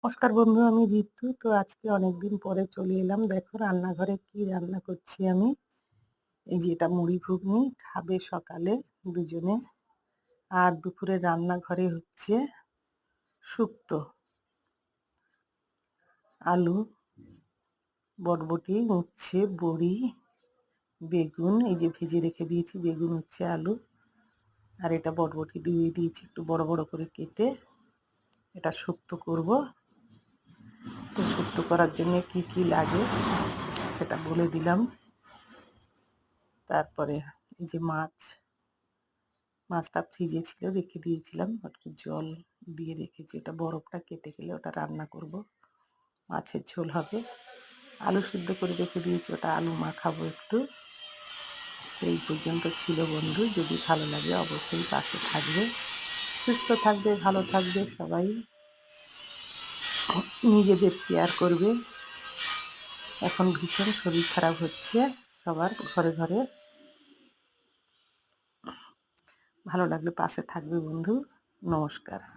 নমস্কার বন্ধু, আমি ঋতু। তো আজকে অনেকদিন পরে চলে এলাম। দেখো রান্নাঘরে কি রান্না করছি আমি। এই যে এটা মুড়ি ঘুগনি খাবে সকালে দুজনে। আর দুপুরে রান্নাঘরে হচ্ছে শুক্তো, আলু, বরবটি, উচ্ছে, বড়ি, বেগুন এই যে ভেজে রেখে দিয়েছি, বেগুন, উচ্ছে, আলু। আর এটা বরবটি দিয়ে দিয়েছি একটু বড় বড় করে কেটে। এটা শুক্তো করব। তো শুক্তো করার জন্য কি কি লাগে সেটা বলে দিলাম। তারপরে এই যে মাছটা ফ্রিজে ছিল, রেখে দিয়েছিলাম, একটু জল দিয়ে রেখেছি। ওটা বরফটা কেটে গেলে ওটা রান্না করব, মাছের ঝোল হবে। আলু সিদ্ধ করে রেখে দিয়েছি, ওটা আলু মাখাবো একটু। এই পর্যন্ত ছিল বন্ধু। যদি ভালো লাগে অবশ্যই পাশে থাকবে, সুস্থ থাকবে, ভালো থাকবে, সবাই নিজেদের কেয়ার করবে। এখন ভীষণ শরীর খারাপ হচ্ছে সবার ঘরে ঘরে। ভালো লাগলে পাশে থাকবে বন্ধু। নমস্কার।